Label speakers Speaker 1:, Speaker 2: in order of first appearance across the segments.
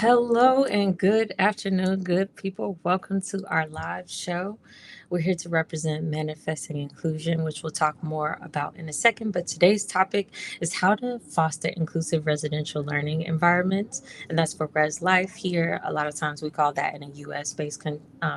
Speaker 1: Hello and good afternoon, good people. Welcome to our live show. We're here to represent manifesting inclusion, which we'll talk more about in a second. But today's topic is how to foster inclusive residential learning environments, and that's for Res Life here. A lot of times we call that in a US based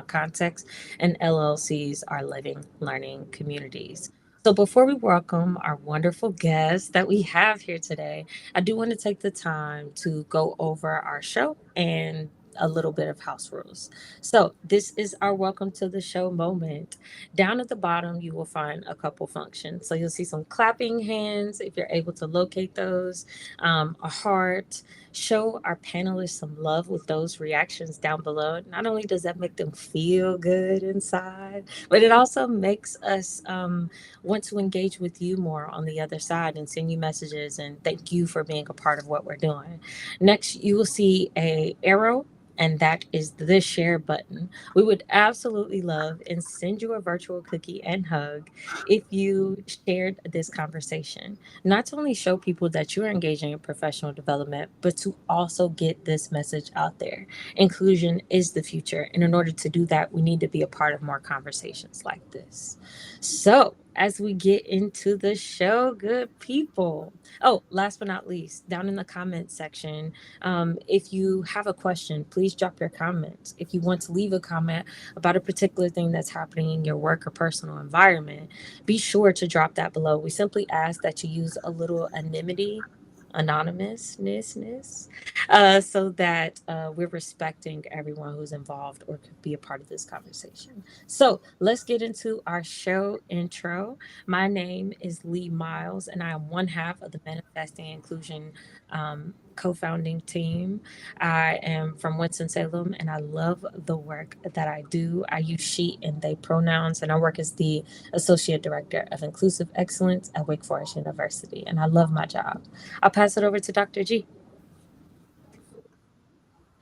Speaker 1: context, and LLCs are living learning communities. So, before we welcome our wonderful guests that we have here today, I do want to take the time to go over our show and a little bit of house rules. So, this is our welcome to the show moment. Down at the bottom, you will find a couple functions. So, you'll see some clapping hands if you're able to locate those, a heart. Show our panelists some love with those reactions down below. Not only does that make them feel good inside, but it also makes us want to engage with you more on the other side and send you messages and thank you for being a part of what we're doing. Next, you will see a arrow, and that is the share button. We would absolutely love and send you a virtual cookie and hug if you shared this conversation. Not to only show people that you're engaging in professional development, but to also get this message out there. Inclusion is the future. And in order to do that, we need to be a part of more conversations like this. So, as we get into the show, good people. Oh, last but not least, down in the comment section, if you have a question, please drop your comments. If you want to leave a comment about a particular thing that's happening in your work or personal environment, be sure to drop that below. We simply ask that you use a little anonymousness, so that we're respecting everyone who's involved or could be a part of this conversation. So let's get into our show intro. My name is Lee Miles, and I am one half of the Manifesting Inclusion co-founding team. I am from Winston-Salem, and I love the work that I do. I use she and they pronouns, and I work as the Associate Director of Inclusive Excellence at Wake Forest University, and I love my job. I'll pass it over to Dr. G.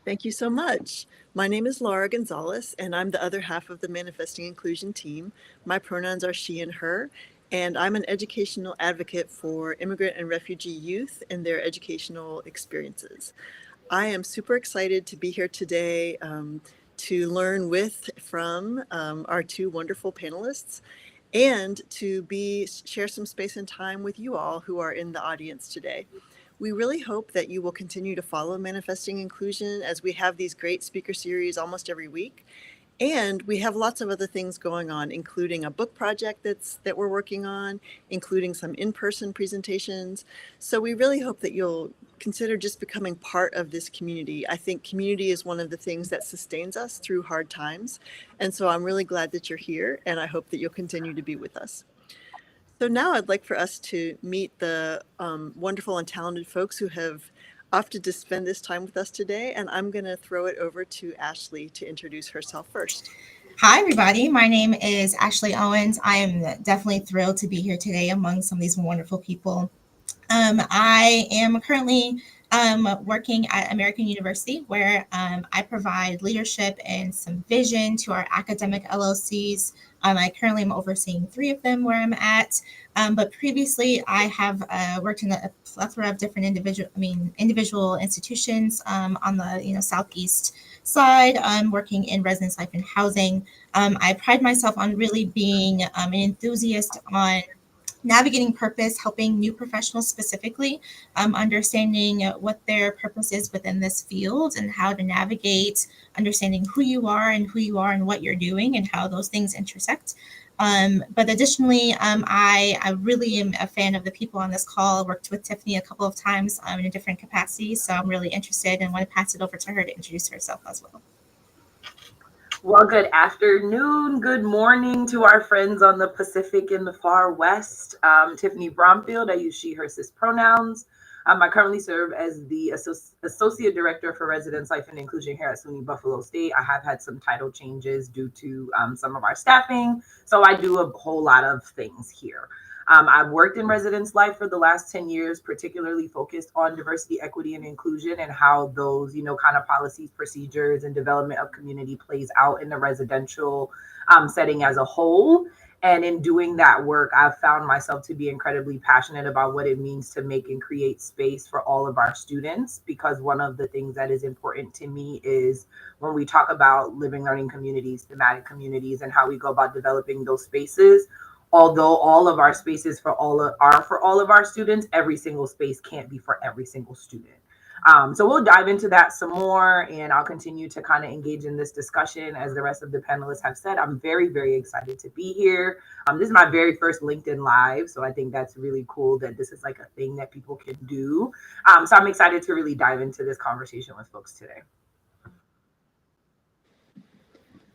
Speaker 2: Thank you so much. My name is Laura Gonzalez, and I'm the other half of the Manifesting Inclusion team. My pronouns are she and her, and I'm an educational advocate for immigrant and refugee youth and their educational experiences. I am super excited to be here today to learn from our two wonderful panelists and to share some space and time with you all who are in the audience today. We really hope that you will continue to follow Manifesting Inclusion as we have these great speaker series almost every week. And we have lots of other things going on, including a book project that we're working on, including some in-person presentations. So we really hope that you'll consider just becoming part of this community. I think community is one of the things that sustains us through hard times. And so I'm really glad that you're here, and I hope that you'll continue to be with us. So now I'd like for us to meet the wonderful and talented folks who have opted to spend this time with us today. And I'm going to throw it over to Ashley to introduce herself first.
Speaker 3: Hi, everybody. My name is Ashley Owens. I am definitely thrilled to be here today among some of these wonderful people. I am currently working at American University, where I provide leadership and some vision to our academic LLCs. I currently am overseeing 3 of them where I'm at. But previously, I have worked in a plethora of different individual institutions on the southeast side. I'm working in residence life and housing. I pride myself on really being an enthusiast on navigating purpose, helping new professionals specifically, understanding what their purpose is within this field and how to navigate understanding who you are and what you're doing and how those things intersect. But additionally, I really am a fan of the people on this call. I worked with Tiffany a couple of times in a different capacity, so I'm really interested and want to pass it over to her to introduce herself as well.
Speaker 4: Well, good afternoon, good morning to our friends on the Pacific and the far west. Tiffany Bromfield, I use she, her, cis pronouns. I currently serve as the Associate Director for Residence Life and Inclusion here at SUNY Buffalo State. I have had some title changes due to some of our staffing, so I do a whole lot of things here. I've worked in residence life for the last 10 years, particularly focused on diversity, equity, and inclusion and how those, kind of policies, procedures, and development of community plays out in the residential setting as a whole. And in doing that work, I've found myself to be incredibly passionate about what it means to make and create space for all of our students. Because one of the things that is important to me is when we talk about living learning communities, thematic communities, and how we go about developing those spaces. Although all of our spaces are for all of our students, every single space can't be for every single student. So we'll dive into that some more, and I'll continue to kind of engage in this discussion. As the rest of the panelists have said, I'm very, very excited to be here. This is my very first LinkedIn Live, so I think that's really cool that this is like a thing that people can do. So I'm excited to really dive into this conversation with folks today.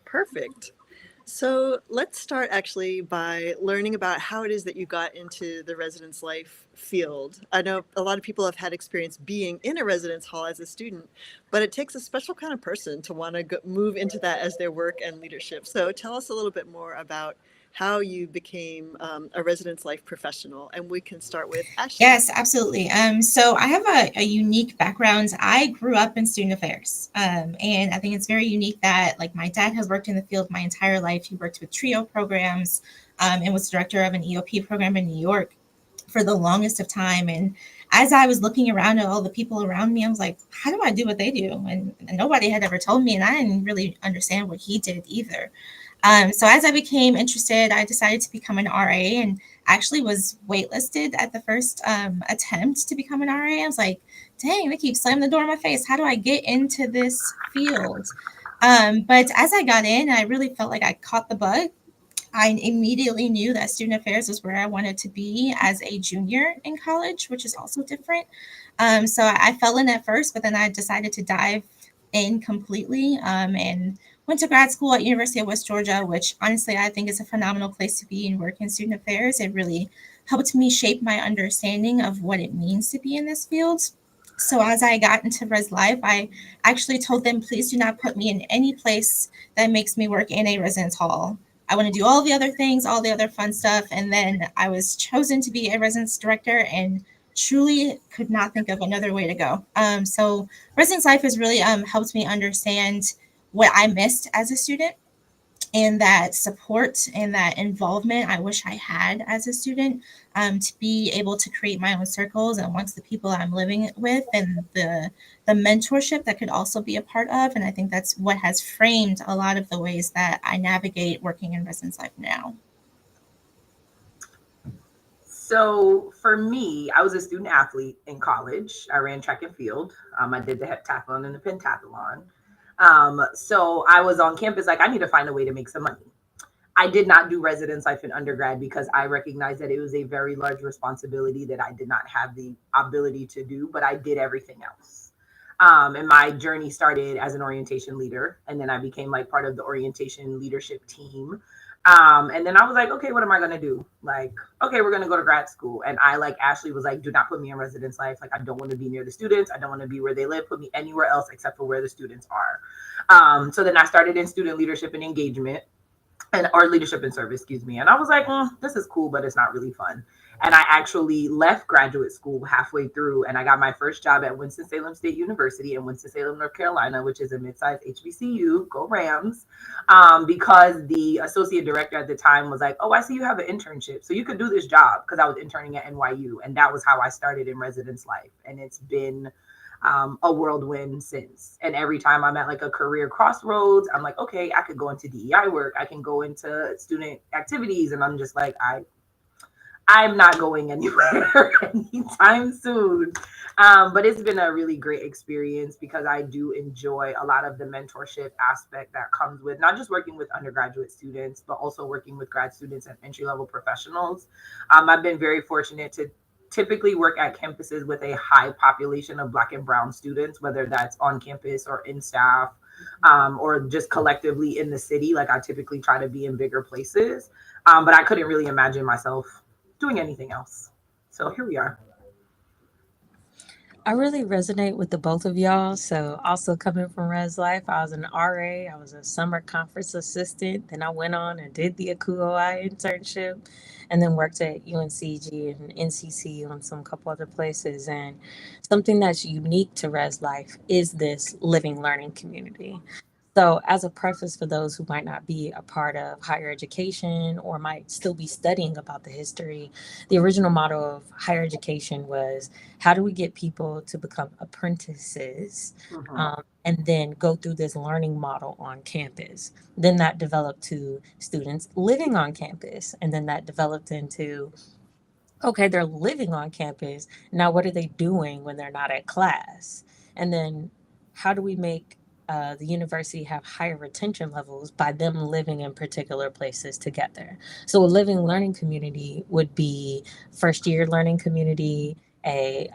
Speaker 2: Perfect. So let's start actually by learning about how it is that you got into the residence life field. I know a lot of people have had experience being in a residence hall as a student, but it takes a special kind of person to want to move into that as their work and leadership. So tell us a little bit more about how you became a residence life professional, and we can start with Ashley.
Speaker 3: Yes, absolutely. So I have a unique background. I grew up in student affairs, and I think it's very unique that like my dad has worked in the field my entire life. He worked with TRIO programs, and was director of an EOP program in New York for the longest of time. And as I was looking around at all the people around me, I was like, how do I do what they do? And nobody had ever told me, and I didn't really understand what he did either. So as I became interested, I decided to become an RA and actually was waitlisted at the first attempt to become an RA. I was like, dang, they keep slamming the door in my face. How do I get into this field? But as I got in, I really felt like I caught the bug. I immediately knew that student affairs was where I wanted to be as a junior in college, which is also different. So I fell in at first, but then I decided to dive in completely, and went to grad school at University of West Georgia, which honestly I think is a phenomenal place to be and work in student affairs. It really helped me shape my understanding of what it means to be in this field. So as I got into Res Life, I actually told them, please do not put me in any place that makes me work in a residence hall. I want to do all the other things, all the other fun stuff. And then I was chosen to be a residence director and truly could not think of another way to go. So residence life has really helped me understand what I missed as a student, and that support and that involvement I wish I had as a student, to be able to create my own circles and amongst the people I'm living with, and the mentorship that could also be a part of. And I think that's what has framed a lot of the ways that I navigate working in residence life now.
Speaker 4: So for me, I was a student athlete in college. I ran track and field. I did the heptathlon and the pentathlon. So I was on campus like, I need to find a way to make some money. I did not do residence life in undergrad because I recognized that it was a very large responsibility that I did not have the ability to do, but I did everything else. And my journey started as an orientation leader, and then I became like part of the orientation leadership team. And then I was like, okay, what am I going to do? Like, okay, we're going to go to grad school. And I, like Ashley, was like, do not put me in residence life. Like, I don't want to be near the students. I don't want to be where they live. Put me anywhere else except for where the students are. So then I started in student leadership and engagement, or leadership and service, excuse me. And I was like, this is cool, but it's not really fun. And I actually left graduate school halfway through, and I got my first job at Winston-Salem State University in Winston-Salem, North Carolina, which is a mid-sized HBCU. Go Rams. Because the associate director at the time was like, oh, I see you have an internship, so you could do this job, because I was interning at NYU. And that was how I started in residence life. And it's been a whirlwind since. And every time I'm at like a career crossroads, I'm like, okay, I could go into DEI work. I can go into student activities. And I'm just like, I'm not going anywhere anytime soon. But it's been a really great experience because I do enjoy a lot of the mentorship aspect that comes with not just working with undergraduate students, but also working with grad students and entry-level professionals. I've been very fortunate to typically work at campuses with a high population of Black and Brown students, whether that's on campus or in staff, or just collectively in the city. Like, I typically try to be in bigger places, but I couldn't really imagine myself doing anything else. So here we are.
Speaker 1: I really resonate with the both of y'all. So, also coming from Res Life, I was an RA, I was a summer conference assistant. Then I went on and did the AKUOI internship, and then worked at UNCG and NCC on some couple other places. And something that's unique to Res Life is this living learning community. So, as a preface for those who might not be a part of higher education or might still be studying about the history, the original motto of higher education was how do we get people to become apprentices,
Speaker 4: Mhm.
Speaker 1: and then go through this learning model on campus. Then that developed to students living on campus, and then that developed into okay, they're living on campus. Now, what are they doing when they're not at class? And then, how do we make the university have higher retention levels by them living in particular places together? So, a living learning community would be first year learning community, a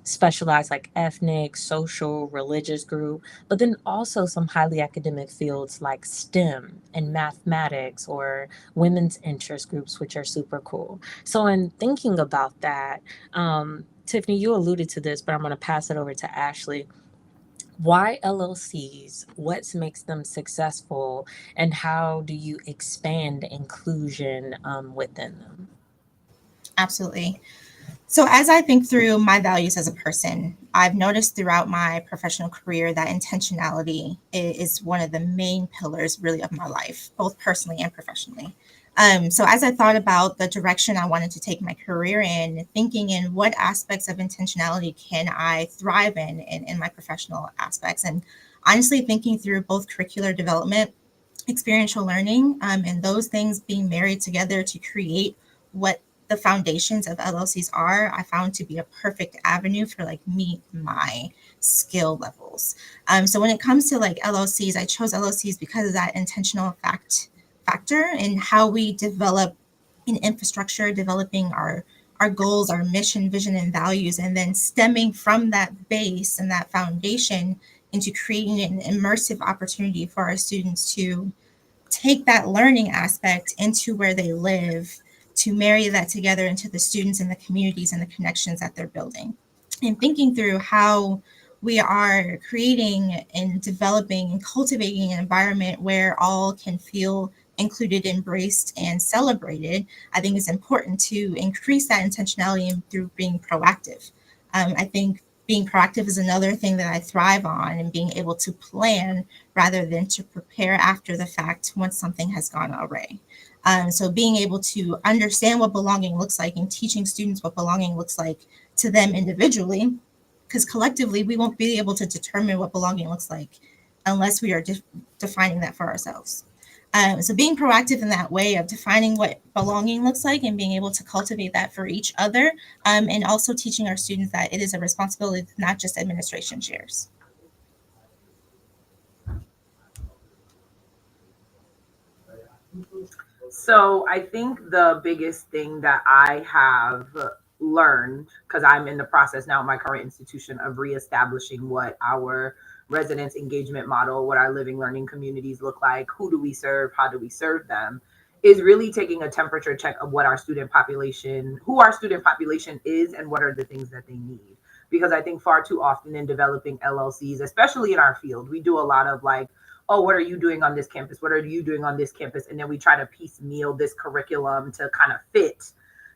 Speaker 1: specialized like ethnic, social, religious group, but then also some highly academic fields like STEM and mathematics or women's interest groups, which are super cool. So, in thinking about that, Tiffany, you alluded to this, but I'm going to pass it over to Ashley. Why LLCs? What makes them successful? And how do you expand inclusion within them?
Speaker 3: Absolutely. So, as I think through my values as a person, I've noticed throughout my professional career that intentionality is one of the main pillars, really, of my life, both personally and professionally. So, as I thought about the direction I wanted to take my career in, thinking in what aspects of intentionality can I thrive in my professional aspects, and honestly thinking through both curricular development, experiential learning, and those things being married together to create what the foundations of LLCs are, I found to be a perfect avenue for like meet my skill levels. So when it comes to like LLCs, I chose LLCs because of that intentional factor in how we develop an infrastructure, developing our goals, our mission, vision, and values, and then stemming from that base and that foundation into creating an immersive opportunity for our students to take that learning aspect into where they live, to marry that together into the students and the communities and the connections that they're building. And thinking through how we are creating and developing and cultivating an environment where all can feel included, embraced, and celebrated, I think is important to increase that intentionality through being proactive. I think being proactive is another thing that I thrive on, and being able to plan rather than to prepare after the fact once something has gone awry. So being able to understand what belonging looks like and teaching students what belonging looks like to them individually, because collectively we won't be able to determine what belonging looks like unless we are defining that for ourselves. So being proactive in that way of defining what belonging looks like and being able to cultivate that for each other, and also teaching our students that it is a responsibility that not just administration shares.
Speaker 4: So I think the biggest thing that I have learned, because I'm in the process now at my current institution of reestablishing what our residents engagement model, what our living learning communities look like, who do we serve, how do we serve them, is really taking a temperature check of what our student population, who our student population is, and what are the things that they need. Because I think far too often in developing LLCs, especially in our field, we do a lot of like, oh, what are you doing on this campus? What are you doing on this campus? And then we try to piecemeal this curriculum to kind of fit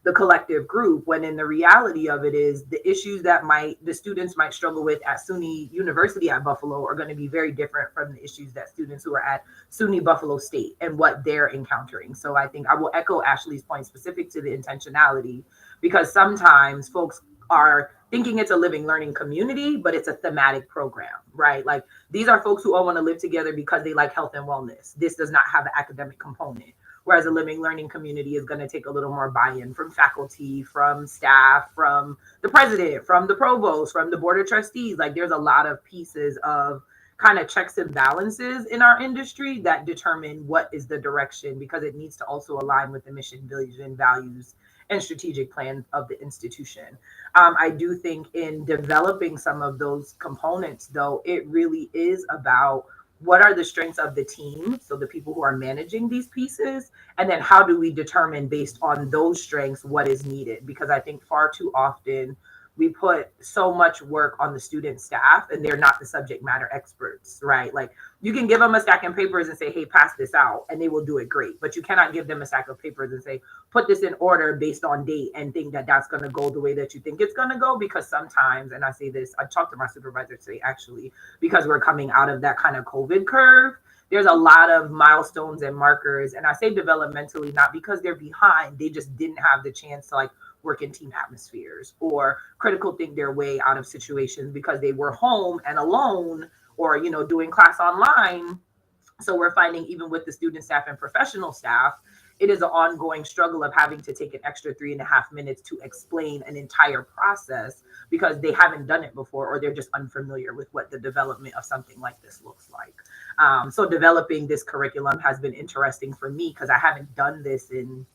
Speaker 4: the collective group, when in the reality of it is the issues that the students might struggle with at SUNY University at Buffalo are going to be very different from the issues that students who are at SUNY Buffalo State and what they're encountering. So I think I will echo Ashley's point specific to the intentionality, because sometimes folks are thinking it's a living learning community, but it's a thematic program, right? Like these are folks who all want to live together because they like health and wellness. This does not have an academic component. Whereas a living learning community is going to take a little more buy-in from faculty, from staff, from the president, from the provost, from the board of trustees. Like there's a lot of pieces of kind of checks and balances in our industry that determine what is the direction, because it needs to also align with the mission, vision, values, and strategic plan of the institution. I do think in developing some of those components, though, it really is about what are the strengths of the team, so the people who are managing these pieces, and then how do we determine based on those strengths what is needed. Because I think far too often we put so much work on the student staff, and they're not the subject matter experts, right? Like, you can give them a stack of papers and say, hey, pass this out, and they will do it great. But you cannot give them a stack of papers and say, put this in order based on date, and think that that's going to go the way that you think it's going to go. Because sometimes, and I say this, I talked to my supervisor today, actually, because we're coming out of that kind of COVID curve. There's a lot of milestones and markers. And I say developmentally, not because they're behind, they just didn't have the chance to like work in team atmospheres or critical think their way out of situations because they were home and alone, or, you know, doing class online. So we're finding, even with the student staff and professional staff, it is an ongoing struggle of having to take an extra 3.5 minutes to explain an entire process because they haven't done it before, or they're just unfamiliar with what the development of something like this looks like. So developing this curriculum has been interesting for me because I haven't done this in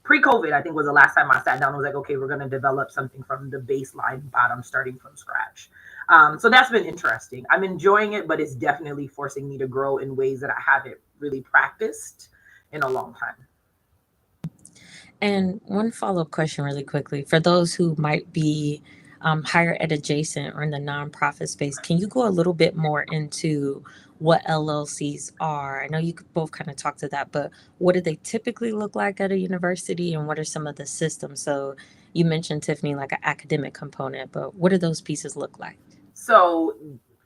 Speaker 4: pre-COVID. I think was the last time I sat down and was like, okay, we're going to develop something from the baseline bottom, starting from scratch. So that's been interesting. I'm enjoying it, but it's definitely forcing me to grow in ways that I haven't really practiced in a long time.
Speaker 1: And one follow-up question really quickly for those who might be higher ed adjacent or in the nonprofit space, can you go a little bit more into what LLCs are? I know you could both kind of talk to that, but what do they typically look like at a university, and what are some of the systems? So you mentioned, Tiffany, like an academic component, but what do those pieces look like?
Speaker 4: So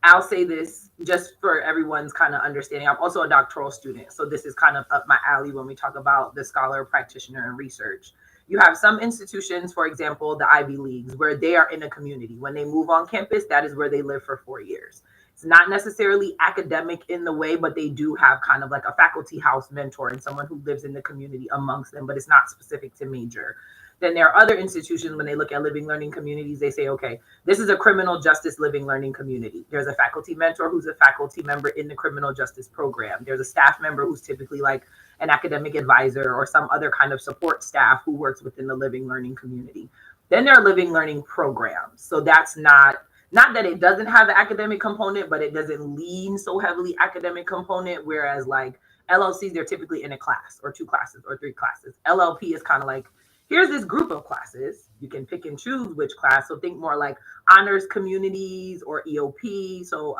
Speaker 4: I'll say this just for everyone's kind of understanding. I'm also a doctoral student, so this is kind of up my alley when we talk about the scholar, practitioner, and research. You have some institutions, for example, the Ivy Leagues, where they are in a community. When they move on campus, that is where they live for 4 years. It's not necessarily academic in the way, but they do have kind of like a faculty house mentor and someone who lives in the community amongst them, but it's not specific to major. Then there are other institutions, when they look at living learning communities, they say, okay, this is a criminal justice living learning community. There's a faculty mentor who's a faculty member in the criminal justice program. There's a staff member who's typically like an academic advisor or some other kind of support staff who works within the living learning community. Then there are living learning programs. So that's not that it doesn't have an academic component, but it doesn't lean so heavily academic component. Whereas like LLCs, they're typically in a class or 2 classes or 3 classes. LLP is kind of like, here's this group of classes. You can pick and choose which class. So think more like honors communities or EOP. So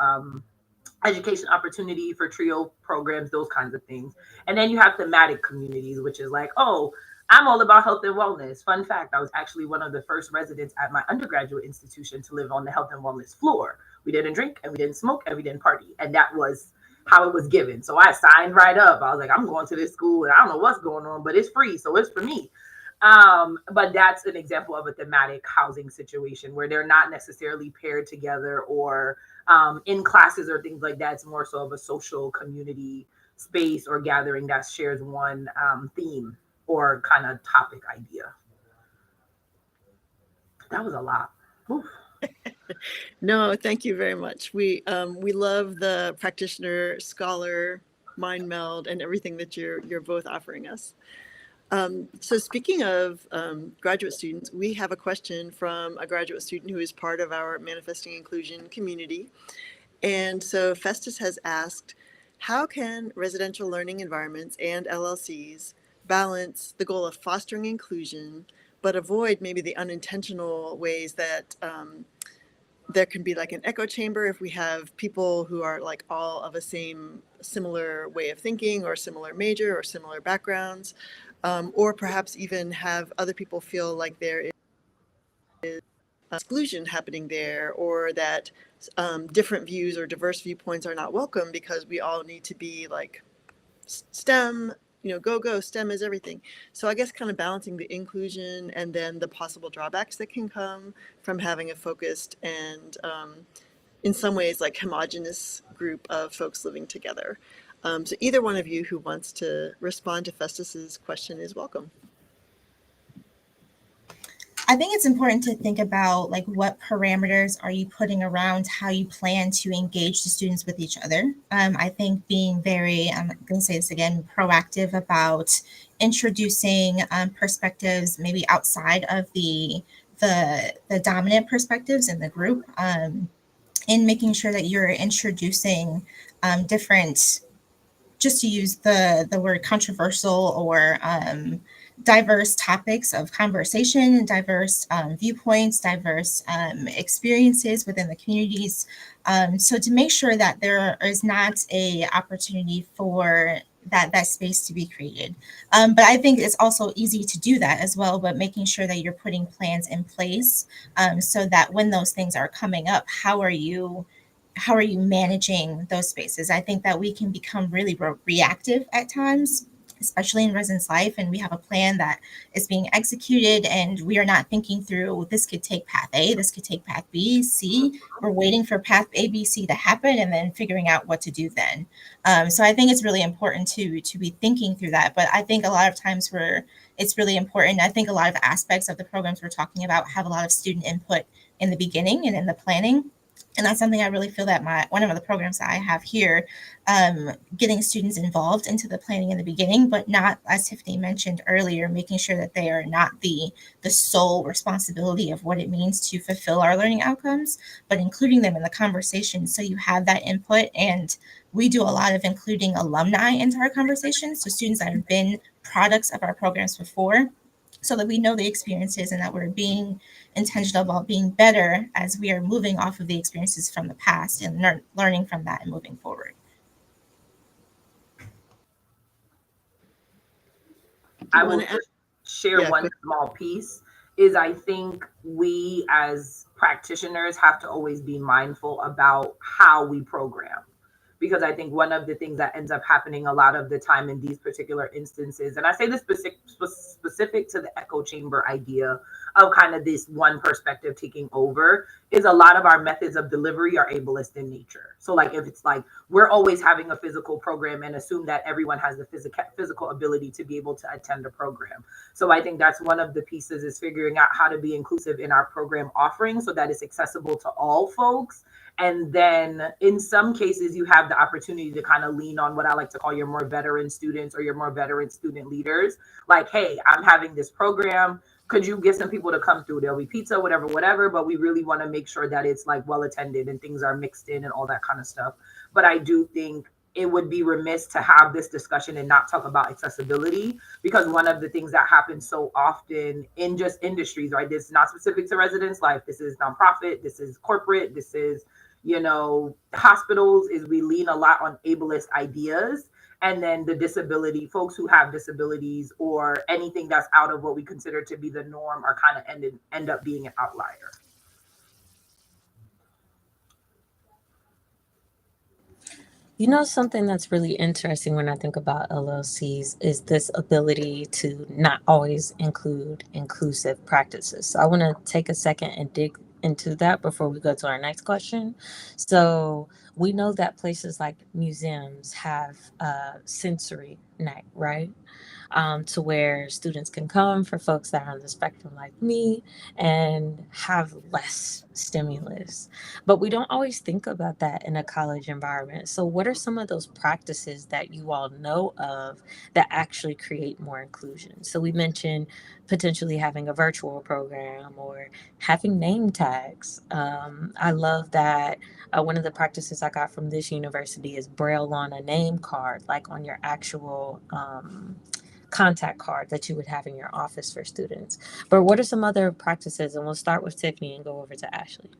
Speaker 4: education opportunity for TRIO programs, those kinds of things. And then you have thematic communities, which is like, oh, I'm all about health and wellness. Fun fact, I was actually one of the first residents at my undergraduate institution to live on the health and wellness floor. We didn't drink and we didn't smoke and we didn't party. And that was how it was given. So I signed right up. I was like, I'm going to this school and I don't know what's going on, but it's free. So it's for me. But that's an example of a thematic housing situation where they're not necessarily paired together or in classes or things like that. It's more so of a social community space or gathering that shares one theme or kind of topic idea. That was a lot.
Speaker 2: No, thank you very much. We love the practitioner, scholar, mind meld, and everything that you're both offering us. So speaking of graduate students, we have a question from a graduate student who is part of our Manifesting Inclusion community. And so Festus has asked, how can residential learning environments and LLCs balance the goal of fostering inclusion, but avoid maybe the unintentional ways that there can be like an echo chamber if we have people who are like all of a similar way of thinking or similar major or similar backgrounds, or perhaps even have other people feel like there is exclusion happening there, or that different views or diverse viewpoints are not welcome because we all need to be like STEM, go, STEM is everything. So I guess kind of balancing the inclusion and then the possible drawbacks that can come from having a focused and in some ways like homogenous group of folks living together. So either one of you who wants to respond to Festus's question is welcome.
Speaker 3: I think it's important to think about like what parameters are you putting around how you plan to engage the students with each other. I think being very, I'm going to say this again, proactive about introducing perspectives maybe outside of the dominant perspectives in the group, and making sure that you're introducing different, just to use the word controversial or diverse topics of conversation, diverse viewpoints, diverse experiences within the communities. So to make sure that there is not a opportunity for that space to be created. But I think it's also easy to do that as well, but making sure that you're putting plans in place so that when those things are coming up, how are you managing those spaces? I think that we can become really reactive at times, especially in residence life, and we have a plan that is being executed and we are not thinking through this could take path A, this could take path B, C. We're waiting for path A, B, C to happen and then figuring out what to do then. So I think it's really important to be thinking through that. But I think a lot of times it's really important. I think a lot of aspects of the programs we're talking about have a lot of student input in the beginning and in the planning, and that's something I really feel that my one of the programs that I have here, getting students involved into the planning in the beginning, but not, as Tiffany mentioned earlier, making sure that they are not the sole responsibility of what it means to fulfill our learning outcomes, but including them in the conversation so you have that input. And we do a lot of including alumni into our conversations, so students that have been products of our programs before, so that we know the experiences and that we're being intentional about being better as we are moving off of the experiences from the past and learning from that and moving forward.
Speaker 4: I
Speaker 2: You want
Speaker 4: will
Speaker 2: to add?
Speaker 4: just share
Speaker 2: Yeah,
Speaker 4: one small piece is I think we as practitioners have to always be mindful about how we program. Because I think one of the things that ends up happening a lot of the time in these particular instances, and I say this specific to the echo chamber idea of kind of this one perspective taking over, is a lot of our methods of delivery are ableist in nature. So like if it's like we're always having a physical program and assume that everyone has the physical ability to be able to attend a program. So I think that's one of the pieces is figuring out how to be inclusive in our program offering so that it's accessible to all folks. And then in some cases, you have the opportunity to kind of lean on what I like to call your more veteran students or your more veteran student leaders. Like, hey, I'm having this program. Could you get some people to come through? There'll be pizza, whatever, whatever. But we really want to make sure that it's like well attended and things are mixed in and all that kind of stuff. But I do think it would be remiss to have this discussion and not talk about accessibility, because one of the things that happens so often in just industries, right? This is not specific to residence life. This is nonprofit. This is corporate. This is hospitals, is we lean a lot on ableist ideas. And then the disability, folks who have disabilities or anything that's out of what we consider to be the norm are kind of end up being an outlier.
Speaker 1: Something that's really interesting when I think about LLCs is this ability to not always include inclusive practices. So I want to take a second and dig into that before we go to our next question. So we know that places like museums have sensory night, right? To where students can come for folks that are on the spectrum like me and have less stimulus. But we don't always think about that in a college environment. So, what are some of those practices that you all know of that actually create more inclusion? So, we mentioned potentially having a virtual program or having name tags. I love that one of the practices I got from this university is braille on a name card, like on your actual contact card that you would have in your office for students. But what are some other practices? And we'll start with Tiffany and go over to Ashley.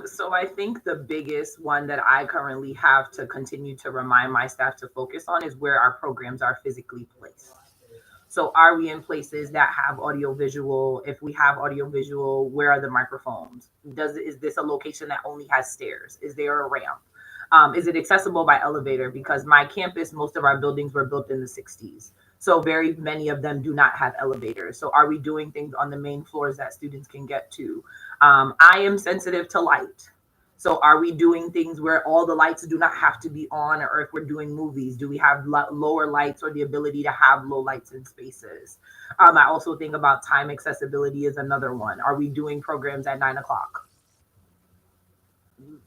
Speaker 4: So I think the biggest one that I currently have to continue to remind my staff to focus on is where our programs are physically placed. So are we in places that have audio visual? If we have audio visual, where are the microphones? Is this a location that only has stairs? Is there a ramp? Is it accessible by elevator? Because my campus, most of our buildings were built in the 60s. So very many of them do not have elevators. So are we doing things on the main floors that students can get to? I am sensitive to light. So are we doing things where all the lights do not have to be on, or if we're doing movies, do we have lower lights or the ability to have low lights in spaces? I also think about time accessibility is another one. Are we doing programs at 9 o'clock?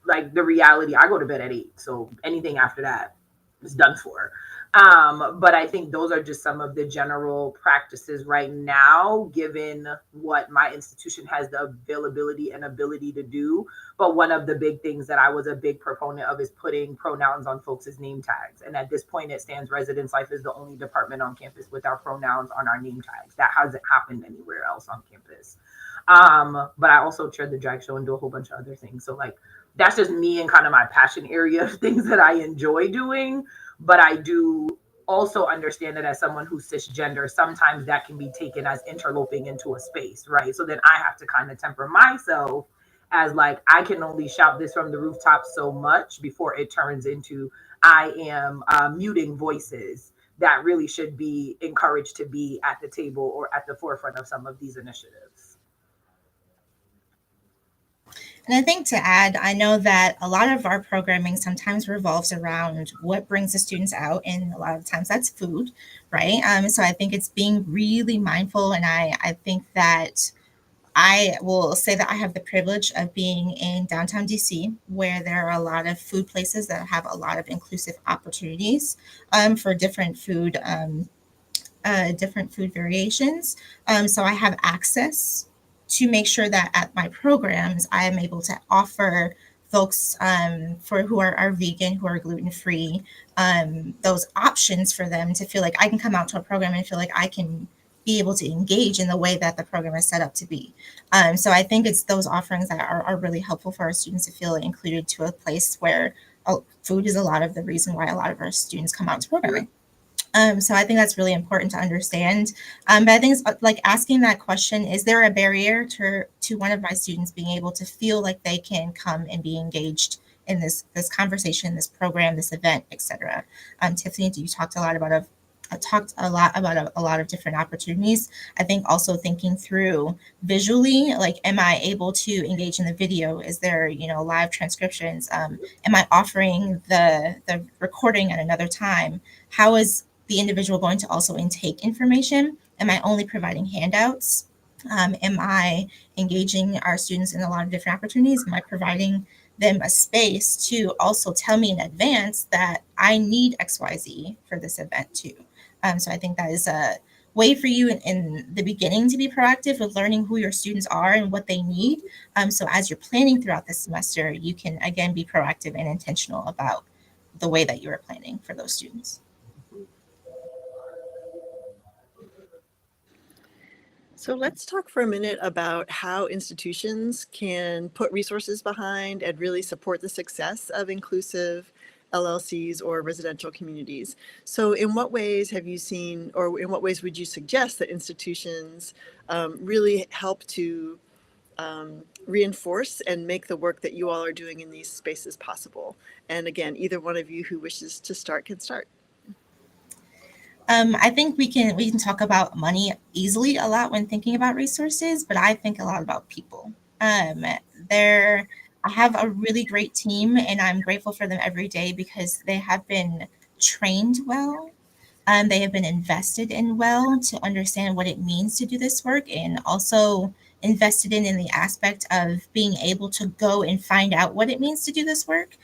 Speaker 4: Like the reality, I go to bed at 8. So anything after that, it's done for. But I think those are just some of the general practices right now, given what my institution has the availability and ability to do. But one of the big things that I was a big proponent of is putting pronouns on folks' name tags. And at this point, it stands Residence Life is the only department on campus with our pronouns on our name tags. That hasn't happened anywhere else on campus. But I also chair the drag show and do a whole bunch of other things. So like that's just me and kind of my passion area of things that I enjoy doing. But I do also understand that as someone who's cisgender, sometimes that can be taken as interloping into a space, right? So then I have to kind of temper myself as like I can only shout this from the rooftop so much before it turns into I am muting voices that really should be encouraged to be at the table or at the forefront of some of these initiatives.
Speaker 3: And I think to add, I know that a lot of our programming sometimes revolves around what brings the students out, and a lot of times that's food, right? So I think it's being really mindful, and I think that I will say that I have the privilege of being in downtown DC, where there are a lot of food places that have a lot of inclusive opportunities for different food variations. So I have access to make sure that at my programs, I am able to offer folks for who are vegan, who are gluten free, those options for them to feel like I can come out to a program and feel like I can be able to engage in the way that the program is set up to be. So I think it's those offerings that are really helpful for our students to feel included to a place where food is a lot of the reason why a lot of our students come out to programming. So I think that's really important to understand. But I think it's like asking that question: is there a barrier to one of my students being able to feel like they can come and be engaged in this conversation, this program, this event, etc. Tiffany, you talked a lot about a lot of different opportunities. I think also thinking through visually, like, am I able to engage in the video? Is there, live transcriptions? Am I offering the recording at another time? How is the individual going to also intake information? Am I only providing handouts? Am I engaging our students in a lot of different opportunities? Am I providing them a space to also tell me in advance that I need XYZ for this event too? So I think that is a way for you in the beginning to be proactive with learning who your students are and what they need. So as you're planning throughout the semester, you can again be proactive and intentional about the way that you are planning for those students.
Speaker 2: So let's talk for a minute about how institutions can put resources behind and really support the success of inclusive LLCs or residential communities. So in what ways have you seen, or in what ways would you suggest that institutions really help to reinforce and make the work that you all are doing in these spaces possible? And again, either one of you who wishes to start can start.
Speaker 3: I think we can talk about money easily a lot when thinking about resources, but I think a lot about people. Um, there, I have a really great team, and I'm grateful for them every day because they have been trained well. They have been invested in well to understand what it means to do this work, and also invested in the aspect of being able to go and find out what it means to do this work.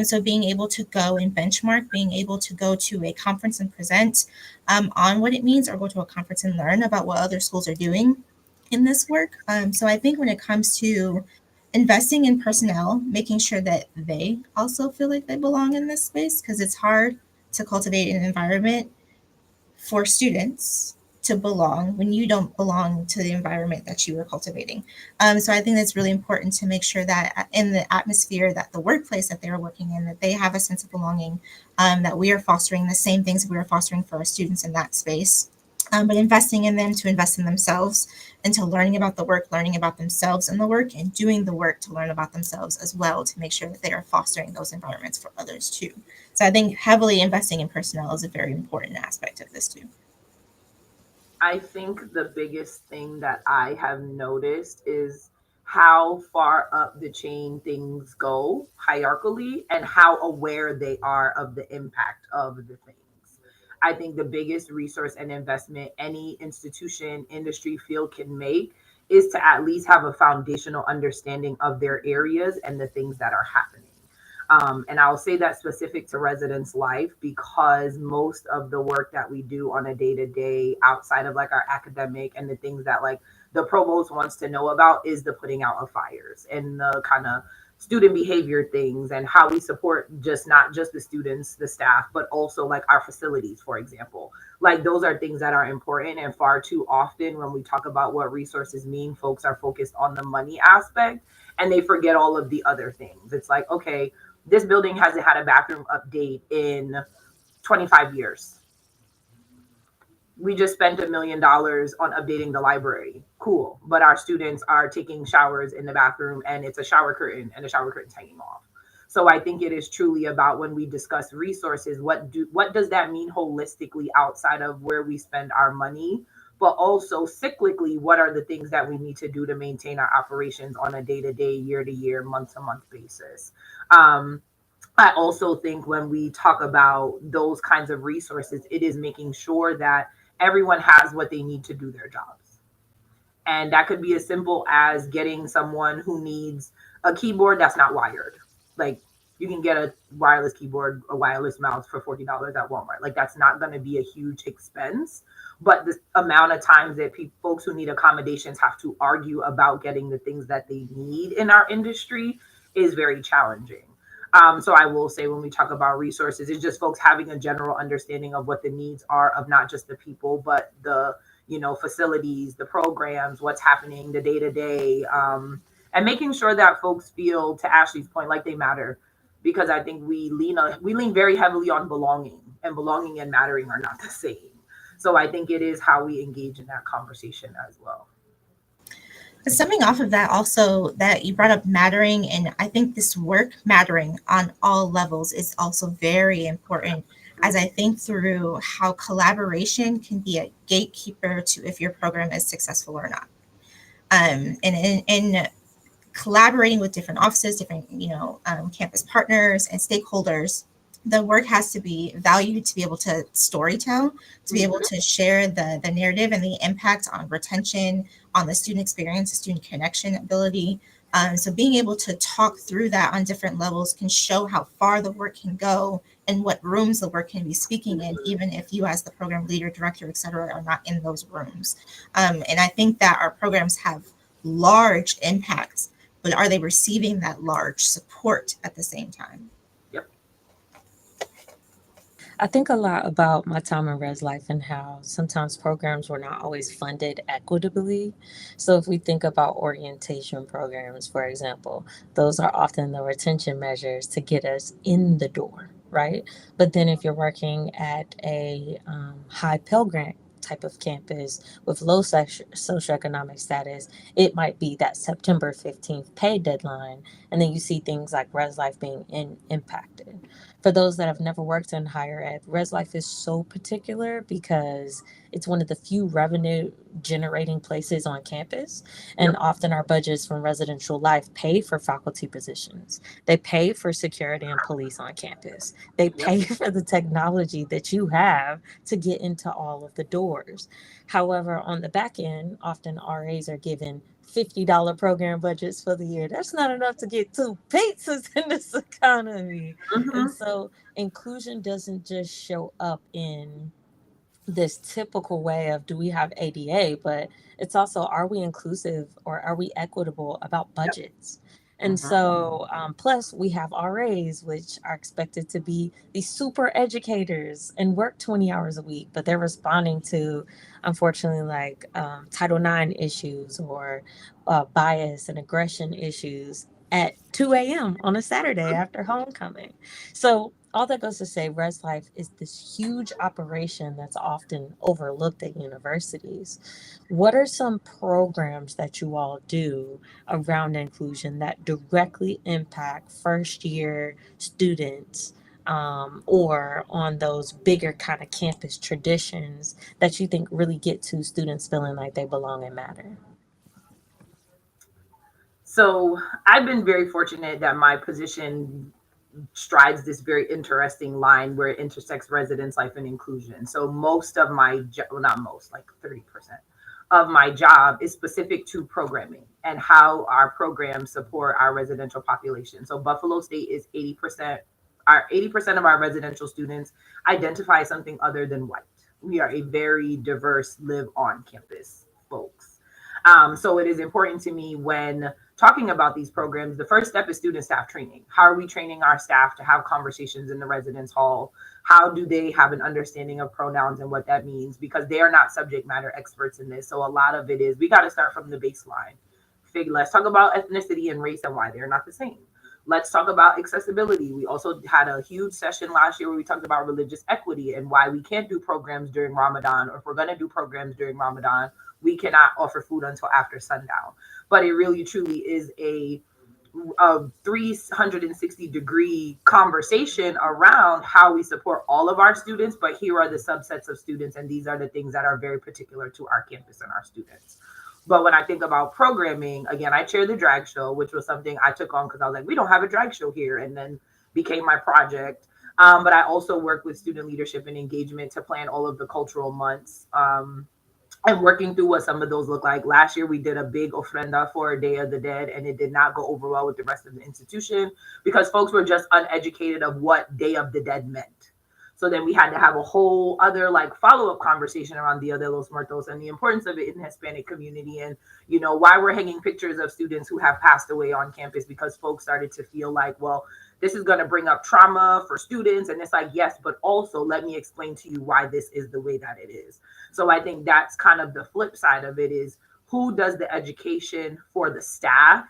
Speaker 3: So being able to go and benchmark, being able to go to a conference and present on what it means, or go to a conference and learn about what other schools are doing in this work. So I think when it comes to investing in personnel, making sure that they also feel like they belong in this space, because it's hard to cultivate an environment for students to belong when you don't belong to the environment that you are cultivating. So I think that's really important to make sure that in the atmosphere, that the workplace that they're working in, that they have a sense of belonging, that we are fostering the same things we are fostering for our students in that space. But investing in them to invest in themselves, into learning about the work, learning about themselves and the work, and doing the work to learn about themselves as well, to make sure that they are fostering those environments for others too. So I think heavily investing in personnel is a very important aspect of this too.
Speaker 4: I think the biggest thing that I have noticed is how far up the chain things go hierarchically and how aware they are of the impact of the things. I think the biggest resource and investment any institution, industry, field can make is to at least have a foundational understanding of their areas and the things that are happening. And I'll say that specific to residence life because most of the work that we do on a day to day outside of like our academic and the things that like the provost wants to know about is the putting out of fires and the kind of student behavior things and how we support just not just the students, the staff, but also like our facilities, for example. Like those are things that are important. And far too often when we talk about what resources mean, folks are focused on the money aspect and they forget all of the other things. It's like, okay, this building hasn't had a bathroom update in 25 years. We just spent $1 million on updating the library. Cool. But our students are taking showers in the bathroom and it's a shower curtain and the shower curtain's hanging off. So I think it is truly about when we discuss resources, what does that mean holistically outside of where we spend our money, but also cyclically, what are the things that we need to do to maintain our operations on a day-to-day, year-to-year, month-to-month basis. I also think when we talk about those kinds of resources, it is making sure that everyone has what they need to do their jobs. And that could be as simple as getting someone who needs a keyboard that's not wired. Like you can get a wireless keyboard, a wireless mouse for $40 at Walmart. Like that's not going to be a huge expense. But the amount of times that folks who need accommodations have to argue about getting the things that they need in our industry is very challenging. So I will say when we talk about resources, it's just folks having a general understanding of what the needs are of not just the people, but the facilities, the programs, what's happening, the day to day, and making sure that folks feel, to Ashley's point, like they matter, because I think we lean very heavily on belonging, and belonging and mattering are not the same. So I think it is how we engage in that conversation as well.
Speaker 3: Summing off of that, also that you brought up mattering, and I think this work mattering on all levels is also very important as I think through how collaboration can be a gatekeeper to if your program is successful or not. And in collaborating with different offices, different campus partners and stakeholders, the work has to be valued to be able to storytell, to be able to share the narrative and the impact on retention, on the student experience, the student connection ability. So being able to talk through that on different levels can show how far the work can go and what rooms the work can be speaking in, even if you as the program leader, director, et cetera, are not in those rooms. And I think that our programs have large impacts, but are they receiving that large support at the same time?
Speaker 4: Yep.
Speaker 1: I think a lot about my time in Res Life and how sometimes programs were not always funded equitably. So, if we think about orientation programs, for example, those are often the retention measures to get us in the door, right? But then, if you're working at a high Pell Grant type of campus with low socioeconomic status, it might be that September 15th pay deadline. And then you see things like Res Life being impacted. For those that have never worked in higher ed, Res Life is so particular because it's one of the few revenue generating places on campus. And
Speaker 4: Yep.
Speaker 1: often our budgets from residential life pay for faculty positions. They pay for security and police on campus. They
Speaker 4: Yep.
Speaker 1: pay for the technology that you have to get into all of the doors. However, on the back end, often RAs are given $50 program budgets for the year. That's not enough to get two pizzas in this economy. And
Speaker 4: Mm-hmm.
Speaker 1: so inclusion doesn't just show up in this typical way of do we have ADA, but it's also are we inclusive or are we equitable about
Speaker 4: Yep.
Speaker 1: budgets? And
Speaker 4: Mm-hmm.
Speaker 1: so, plus we have RAs, which are expected to be these super educators and work 20 hours a week, but they're responding to, unfortunately, like Title IX issues or bias and aggression issues at 2 a.m. on a Saturday after homecoming. So all that goes to say, Res Life is this huge operation that's often overlooked at universities. What are some programs that you all do around inclusion that directly impact first year students? Or on those bigger kind of campus traditions that you think really get to students feeling like they belong and matter?
Speaker 4: So I've been very fortunate that my position strides this very interesting line where it intersects residence life and inclusion. So most of my, well, not most, like 30%. of my job is specific to programming and how our programs support our residential population. So Buffalo State is 80%. Our 80% of our residential students identify something other than white. We are a very diverse live on campus folks. So it is important to me when talking about these programs. The first step is student staff training. How are we training our staff to have conversations in the residence hall? How do they have an understanding of pronouns and what that means? Because they are not subject matter experts in this. So a lot of it is we got to start from the baseline. Let's talk about ethnicity and race and why they're not the same. Let's talk about accessibility. We also had a huge session last year where we talked about religious equity and why we can't do programs during Ramadan, or if we're going to do programs during Ramadan, we cannot offer food until after sundown. But it really truly is a 360-degree conversation around how we support all of our students, but here are the subsets of students, and these are the things that are very particular to our campus and our students. But when I think about programming, again, I chair the drag show, which was something I took on because I was like, we don't have a drag show here, and then became my project. But I also work with student leadership and engagement to plan all of the cultural months. And working through what some of those look like. Last year, we did a big ofrenda for a Day of the Dead, and it did not go over well with the rest of the institution because folks were just uneducated of what Day of the Dead meant. So then we had to have a whole other like follow-up conversation around Dia de los Muertos and the importance of it in the Hispanic community, and why we're hanging pictures of students who have passed away on campus, because folks started to feel like, well, this is going to bring up trauma for students. And it's like, yes, but also let me explain to you why this is the way that it is. So I think that's kind of the flip side of it, is who does the education for the staff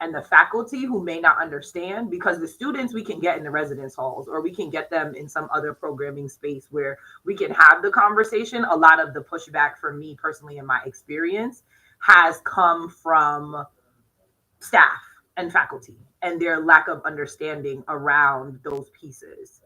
Speaker 4: and the faculty who may not understand, because the students we can get in the residence halls, or we can get them in some other programming space where we can have the conversation. A lot of the pushback for me personally in my experience has come from staff and faculty and their lack of understanding around those pieces.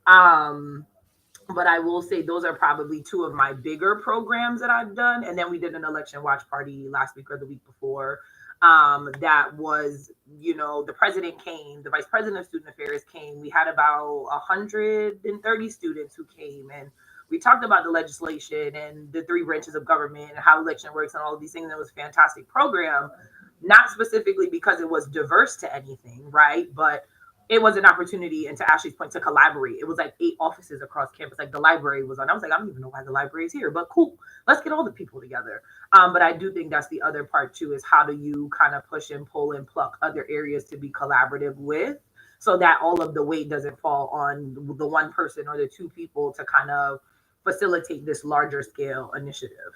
Speaker 4: But I will say those are probably two of my bigger programs that I've done. And then we did an election watch party last week or the week before. That was, the president came, the vice president of student affairs came. We had about 130 students who came, and we talked about the legislation and the three branches of government and how election works and all of these things. It was a fantastic program, not specifically because it was diverse to anything, right? But it was an opportunity, and to Ashley's point, to collaborate. It was like 8 offices across campus. Like the library was on. I was like, I don't even know why the library is here, but cool. Let's get all the people together. But I do think that's the other part too, is how do you kind of push and pull and pluck other areas to be collaborative with, so that all of the weight doesn't fall on the one person or the 2 people to kind of facilitate this larger scale initiative.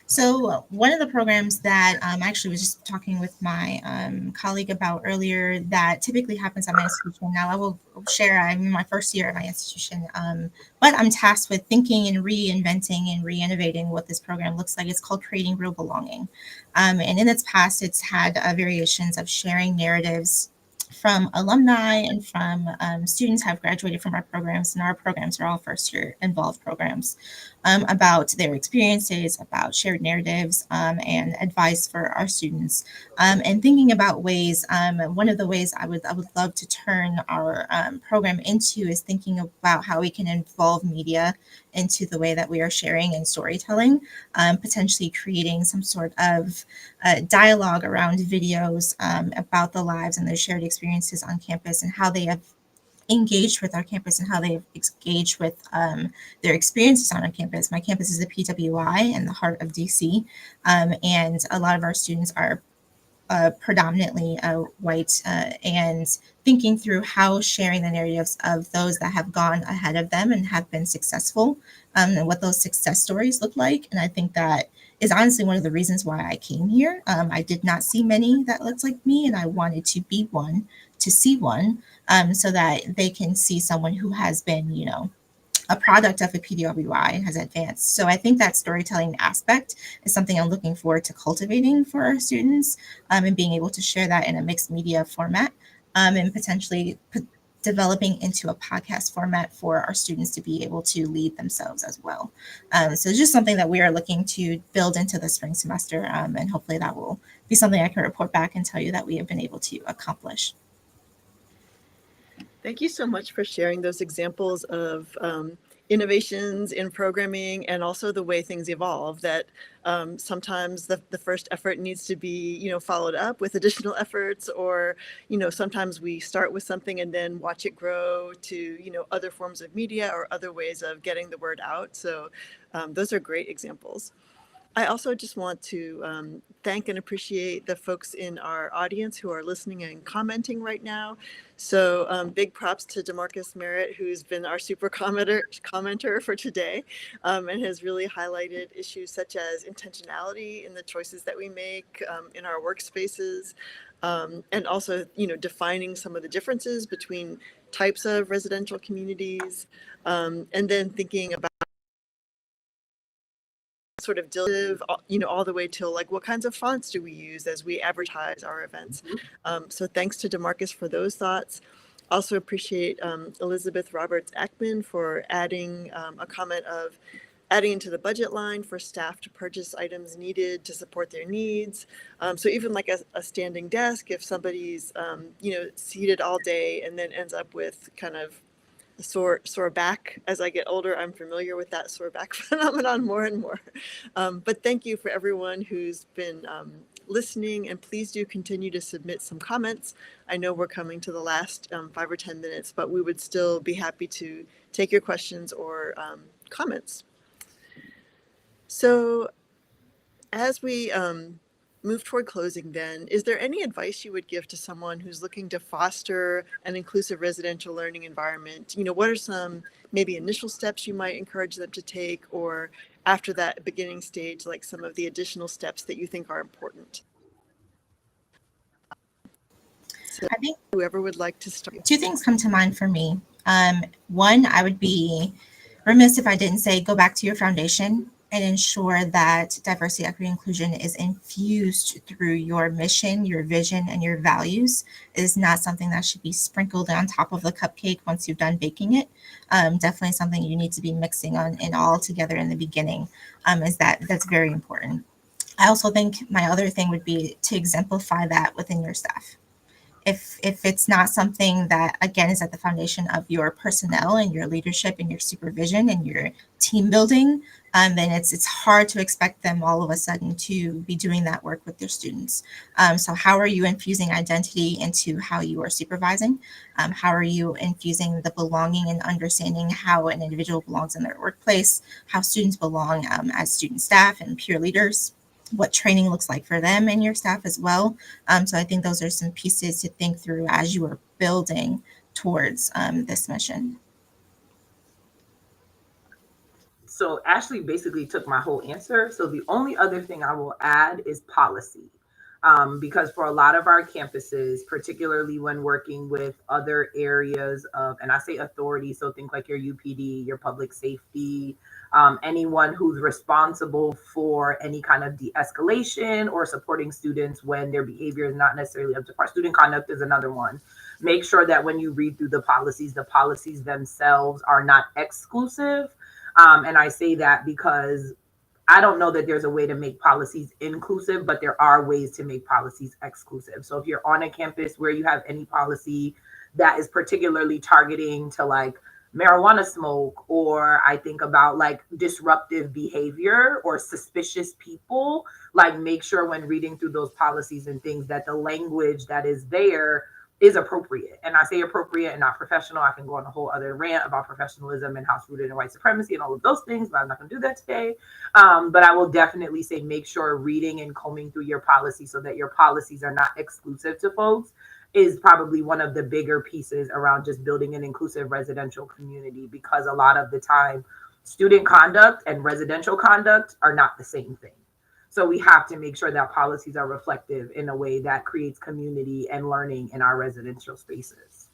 Speaker 3: So one of the programs that I actually was just talking with my colleague about earlier that typically happens at my institution. Now I will share, I'm in my first year at my institution, but I'm tasked with thinking and reinventing and re-innovating what this program looks like. It's called Creating Real Belonging. And in its past, it's had variations of sharing narratives from alumni and from students who have graduated from our programs, and our programs are all first year involved programs, about their experiences, about shared narratives, and advice for our students, and thinking about ways. One of the ways I would love to turn our program into is thinking about how we can involve media into the way that we are sharing and storytelling, potentially creating some sort of dialogue around videos about the lives and their shared experiences on campus, and how they have engaged with our campus and how they've engaged with their experiences on our campus. My campus is a PWI in the heart of DC, and a lot of our students are predominantly white, and thinking through how sharing the narratives of those that have gone ahead of them and have been successful, and what those success stories look like. And I think that is honestly one of the reasons why I came here. I did not see many that looked like me, and I wanted to be one, to see one, so that they can see someone who has been, a product of a PWI and has advanced. So I think that storytelling aspect is something I'm looking forward to cultivating for our students, and being able to share that in a mixed media format, and potentially developing into a podcast format for our students to be able to lead themselves as well. So it's just something that we are looking to build into the spring semester, and hopefully that will be something I can report back and tell you that we have been able to accomplish.
Speaker 2: Thank you so much for sharing those examples of innovations in programming and also the way things evolve, that sometimes the first effort needs to be, followed up with additional efforts, or, sometimes we start with something and then watch it grow to, other forms of media or other ways of getting the word out. So those are great examples. I also just want to thank and appreciate the folks in our audience who are listening and commenting right now. So big props to DeMarcus Merritt, who's been our super commenter for today, and has really highlighted issues such as intentionality in the choices that we make in our workspaces, and also, defining some of the differences between types of residential communities, and then thinking about sort of all the way till like what kinds of fonts do we use as we advertise our events. So thanks to DeMarcus for those thoughts. Also appreciate Elizabeth Roberts Ackman for adding a comment of adding into the budget line for staff to purchase items needed to support their needs. So even like a standing desk, if somebody's seated all day and then ends up with kind of sore back. As I get older, I'm familiar with that sore back phenomenon more and more. But thank you for everyone who's been listening, and please do continue to submit some comments. I know we're coming to the last 5 or 10 minutes, but we would still be happy to take your questions or comments. So as we move toward closing then, is there any advice you would give to someone who's looking to foster an inclusive residential learning environment? What are some maybe initial steps you might encourage them to take, or after that beginning stage, like some of the additional steps that you think are important? So
Speaker 3: I think
Speaker 2: whoever would like to start.
Speaker 3: two things come to mind for me. One, I would be remiss if I didn't say go back to your foundation and ensure that diversity, equity, inclusion is infused through your mission, your vision, and your values. It is not something that should be sprinkled on top of the cupcake once you've done baking it. Definitely something you need to be mixing on and all together in the beginning. That's very important. I also think my other thing would be to exemplify that within your staff. If it's not something that, again, is at the foundation of your personnel and your leadership and your supervision and your team building, then it's hard to expect them all of a sudden to be doing that work with their students. So how are you infusing identity into how you are supervising? How are you infusing the belonging and understanding how an individual belongs in their workplace, how students belong as student staff and peer leaders? What training looks like for them and your staff as well. So I think those are some pieces to think through as you are building towards this mission.
Speaker 4: So Ashley basically took my whole answer. So the only other thing I will add is policy. Because for a lot of our campuses, particularly when working with other areas of, and I say authority, so think like your UPD, your public safety, anyone who's responsible for any kind of de-escalation or supporting students when their behavior is not necessarily up to par. Student conduct is another one. Make sure that when you read through the policies themselves are not exclusive. And I say that because I don't know that there's a way to make policies inclusive, but there are ways to make policies exclusive. So if you're on a campus where you have any policy that is particularly targeting to like marijuana smoke, or I think about like disruptive behavior or suspicious people, like make sure when reading through those policies and things that the language that is there is appropriate. And I say appropriate and not professional. I can go on a whole other rant about professionalism and house rooted in white supremacy and all of those things, but I'm not going to do that today. But I will definitely say make sure reading and combing through your policy so that your policies are not exclusive to folks is probably one of the bigger pieces around just building an inclusive residential community, because a lot of the time student conduct and residential conduct are not the same thing. So we have to make sure that policies are reflective in a way that creates community and learning in our residential spaces.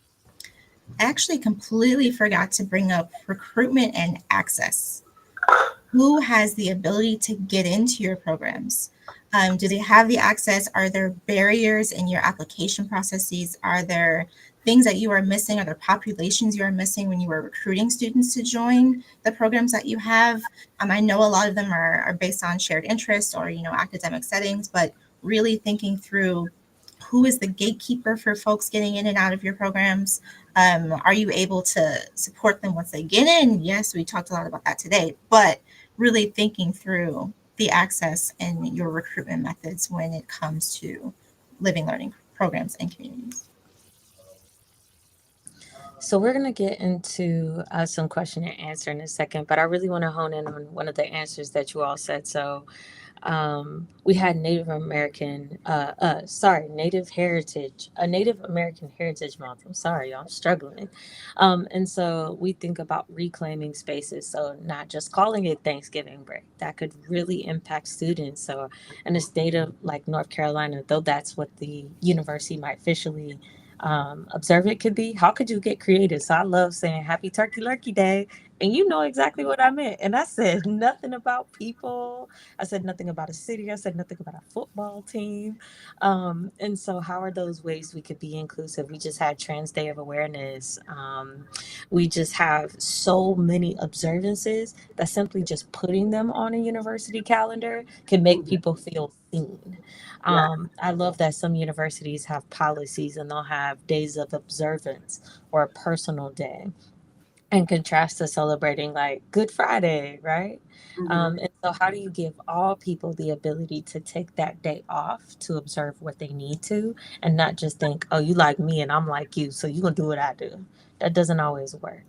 Speaker 3: I actually completely forgot to bring up recruitment and access. Who has the ability to get into your programs? Do they have the access? Are there barriers in your application processes? Are there things that you are missing? Are there populations you are missing when you are recruiting students to join the programs that you have? I know a lot of them are based on shared interests or, academic settings, but really thinking through who is the gatekeeper for folks getting in and out of your programs? Are you able to support them once they get in? Yes, we talked a lot about that today, but really thinking through the access and your recruitment methods when it comes to living learning programs and communities.
Speaker 1: So we're gonna get into some question and answer in a second, but I really want to hone in on one of the answers that you all said. So we had Native American Heritage Month. I'm sorry, y'all, I'm struggling. And so we think about reclaiming spaces. So not just calling it Thanksgiving break, that could really impact students. So in a state of like North Carolina, though that's what the university might officially observe it could be, how could you get creative? So I love saying Happy Turkey Lurkey Day. And you know exactly what I meant. And I said nothing about people. I said nothing about a city. I said nothing about a football team. And so, how are those ways we could be inclusive? We just had Trans Day of Awareness. We just have so many observances that simply just putting them on a university calendar can make people feel seen.
Speaker 4: Yeah.
Speaker 1: I love that some universities have policies and they'll have days of observance or a personal day in contrast to celebrating like Good Friday, right?
Speaker 4: Mhm.
Speaker 1: And so, how do you give all people the ability to take that day off to observe what they need to and not just think, oh, you like me and I'm like you, so you're going to do what I do? That doesn't always work.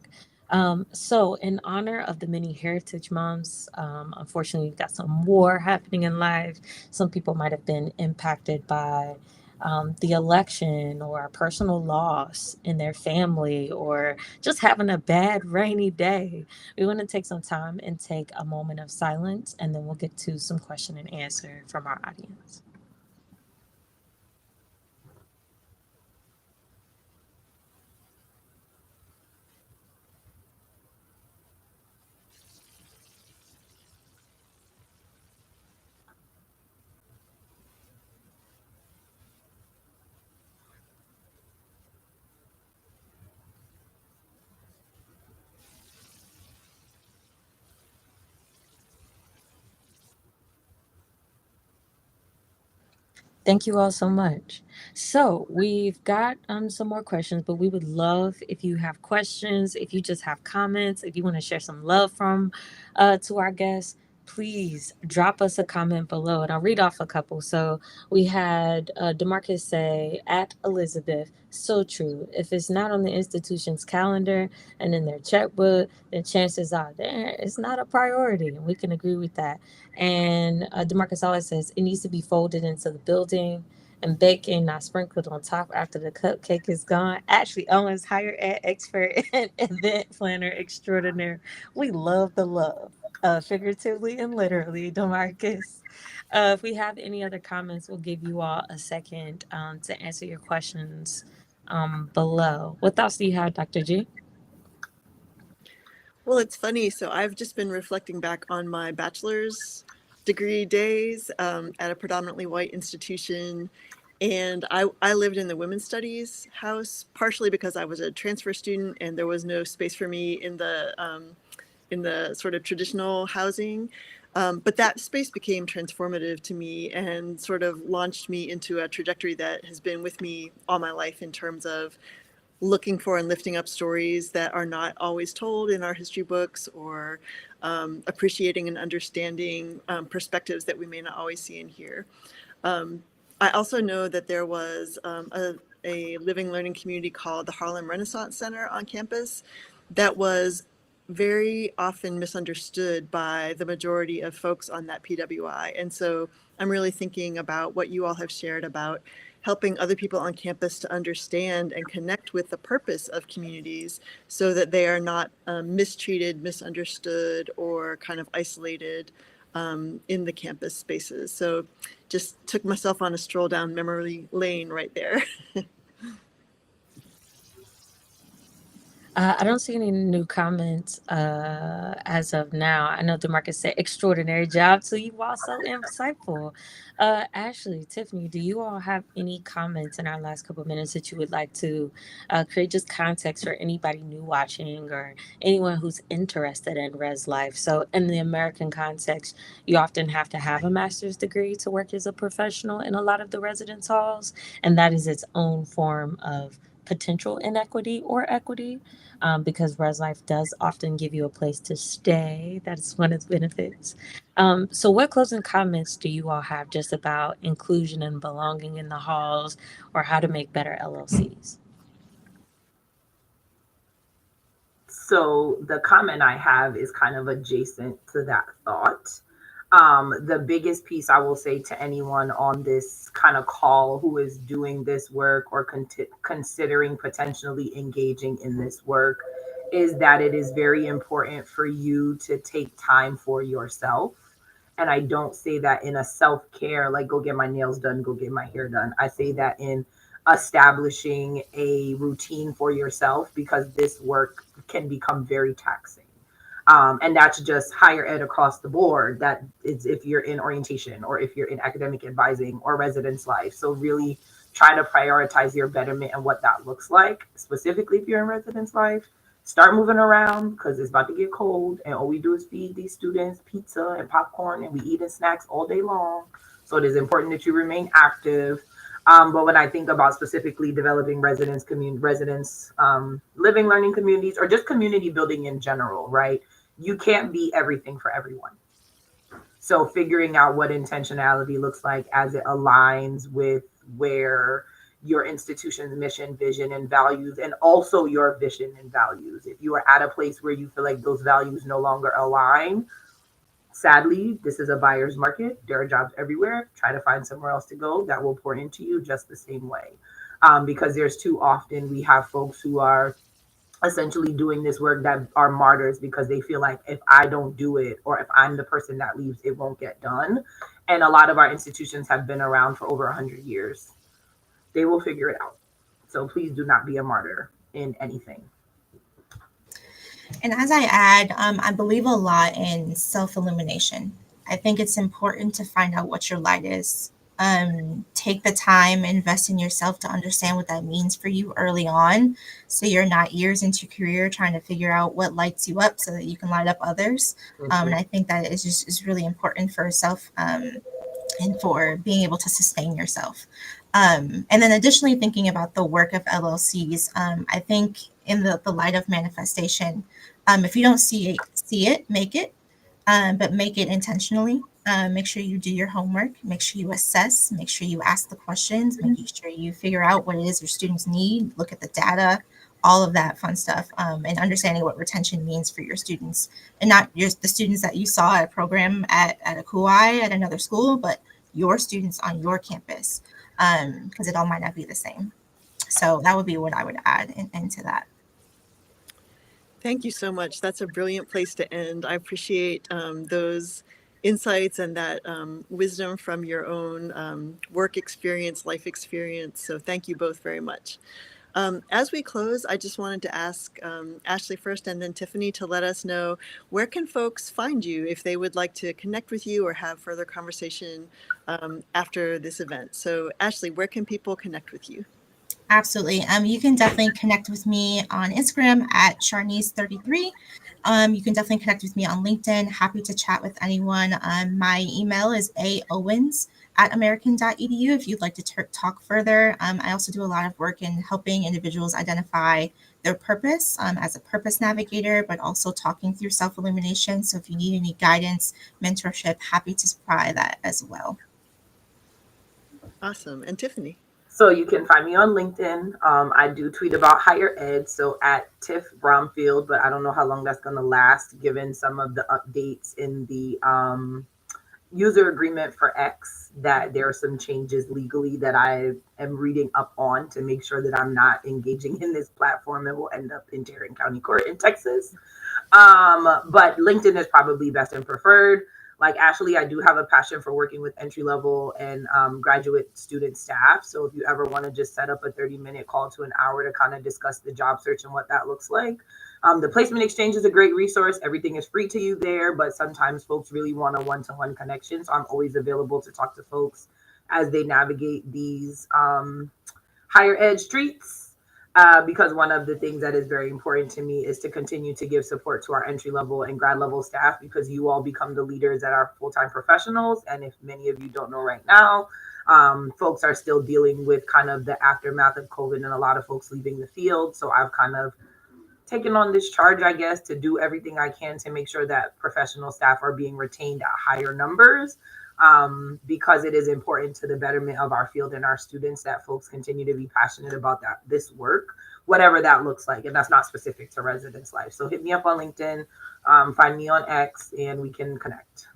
Speaker 1: So, in honor of the many heritage moms, unfortunately, we've got some war happening in life. Some people might have been impacted by the election or a personal loss in their family or just having a bad rainy day. We want to take some time and take a moment of silence, and then we'll get to some question and answer from our audience. Thank you all so much. So we've got some more questions, but we would love if you have questions, if you just have comments, if you want to share some love from to our guests, please drop us a comment below, and I'll read off a couple. So we had Demarcus say at Elizabeth, so true. If it's not on the institution's calendar and in their checkbook, then chances are there it's not a priority, and we can agree with that. And Demarcus always says it needs to be folded into the building and baking, not sprinkled on top after the cupcake is gone. Actually, Owens, higher ed expert and event planner extraordinaire. We love the love, figuratively and literally, Demarcus. If we have any other comments, we'll give you all a second to answer your questions below. What thoughts do you have, Dr. G?
Speaker 2: Well, it's funny. So I've just been reflecting back on my bachelor's degree days at a predominantly white institution. And I lived in the women's studies house, partially because I was a transfer student and there was no space for me in the sort of traditional housing. But that space became transformative to me and sort of launched me into a trajectory that has been with me all my life in terms of looking for and lifting up stories that are not always told in our history books, or appreciating and understanding perspectives that we may not always see and hear. Um, I also know that there was a living learning community called the Harlem Renaissance Center on campus that was very often misunderstood by the majority of folks on that PWI. And so I'm really thinking about what you all have shared about helping other people on campus to understand and connect with the purpose of communities so that they are not mistreated, misunderstood, or kind of isolated in the campus spaces. So just took myself on a stroll down memory lane right there.
Speaker 1: I don't see any new comments as of now. I know Demarcus said extraordinary job, so you all so insightful. Ashley, Tiffany, do you all have any comments in our last couple of minutes that you would like to create just context for anybody new watching or anyone who's interested in res life? So, in the American context, you often have to have a master's degree to work as a professional in a lot of the residence halls, and that is its own form of potential inequity or equity, because Res Life does often give you a place to stay. That is one of its benefits. So, what closing comments do you all have just about inclusion and belonging in the halls or how to make better LLCs?
Speaker 4: So the comment I have is kind of adjacent to that thought. The biggest piece I will say to anyone on this kind of call who is doing this work or considering potentially engaging in this work is that it is very important for you to take time for yourself. And I don't say that in a self care, like go get my nails done, go get my hair done. I say that in establishing a routine for yourself because this work can become very taxing. And that's just higher ed across the board. That is if you're in orientation or if you're in academic advising or residence life. So really try to prioritize your betterment and what that looks like. Specifically, if you're in residence life, start moving around because it's about to get cold. And all we do is feed these students pizza and popcorn and we eat in snacks all day long. So it is important that you remain active. But when I think about specifically developing residence, living, learning communities, or just community building in general, right? You can't be everything for everyone. So figuring out what intentionality looks like as it aligns with where your institution's mission, vision, and values, and also your vision and values. If you are at a place where you feel like those values no longer align, sadly, this is a buyer's market. There are jobs everywhere. Try to find somewhere else to go that will pour into you just the same way. Because there's too often we have folks who are essentially doing this work that are martyrs because they feel like if I don't do it or if I'm the person that leaves, it won't get done. And a lot of our institutions have been around for over 100 years. They will figure it out. So please do not be a martyr in anything.
Speaker 3: And as I add, I believe a lot in self illumination. I think it's important to find out what your light is. Take the time, invest in yourself to understand what that means for you early on. So you're not years into your career trying to figure out what lights you up so that you can light up others. And I think that is really important for self and for being able to sustain yourself. And then additionally, thinking about the work of LLCs, I think in the light of manifestation, if you don't see it, make it, but make it intentionally. Make sure you do your homework. Make sure you assess. Make sure you ask the questions. Making sure you figure out what it is your students need. Look at the data, all of that fun stuff, and understanding what retention means for your students, and not the students that you saw at a program at a KUI at another school, but your students on your campus, because it all might not be the same. So that would be what I would add into that.
Speaker 2: Thank you so much. That's a brilliant place to end. I appreciate those insights and that wisdom from your own work experience, life experience. So thank you both very much. As we close, I just wanted to ask Ashley first and then Tiffany to let us know where can folks find you if they would like to connect with you or have further conversation after this event. So Ashley, where can people connect with you?
Speaker 3: Absolutely. You can definitely connect with me on Instagram at Charnice33. You can definitely connect with me on LinkedIn. Happy to chat with anyone. My email is aowens@american.edu if you'd like to talk further. I also do a lot of work in helping individuals identify their purpose as a purpose navigator, but also talking through self-illumination. So if you need any guidance, mentorship, happy to provide that as well.
Speaker 2: Awesome. And Tiffany?
Speaker 4: So you can find me on LinkedIn. I do tweet about higher ed, so at Tiff Bromfield, but I don't know how long that's going to last given some of the updates in the user agreement for X, that there are some changes legally that I am reading up on to make sure that I'm not engaging in this platform and will end up in Tarrant County Court in Texas. But LinkedIn is probably best and preferred. Like Ashley, I do have a passion for working with entry level and graduate student staff. So if you ever want to just set up a 30-minute call to an hour to kind of discuss the job search and what that looks like, the placement exchange is a great resource. Everything is free to you there, but sometimes folks really want a one-to-one connection. So I'm always available to talk to folks as they navigate these higher ed streets. Because one of the things that is very important to me is to continue to give support to our entry level and grad level staff, because you all become the leaders that are full-time professionals. And if many of you don't know right now, folks are still dealing with kind of the aftermath of COVID and a lot of folks leaving the field. So I've kind of taken on this charge, I guess, to do everything I can to make sure that professional staff are being retained at higher numbers, because it is important to the betterment of our field and our students that folks continue to be passionate about this work, whatever that looks like. And that's not specific to residence life. So hit me up on LinkedIn, find me on X, and we can connect.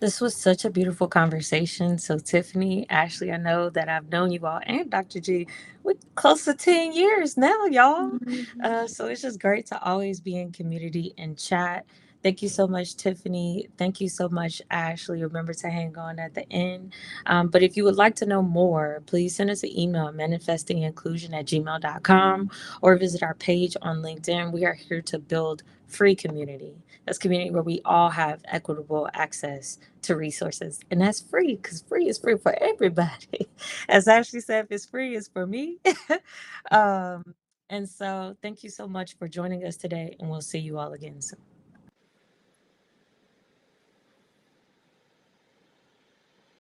Speaker 1: This was such a beautiful conversation. So, Tiffany, Ashley, I know that I've known you all and Dr. G with close to 10 years now, y'all. So, it's just great to always be in community and chat. Thank you so much, Tiffany. Thank you so much, Ashley. Remember to hang on at the end. But if you would like to know more, please send us an email at manifestinginclusion@gmail.com or visit our page on LinkedIn. We are here to build free community. That's community where we all have equitable access to resources. And that's free because free is free for everybody. As Ashley said, if it's free, it's for me. um, and so thank you so much for joining us today, and we'll see you all again soon.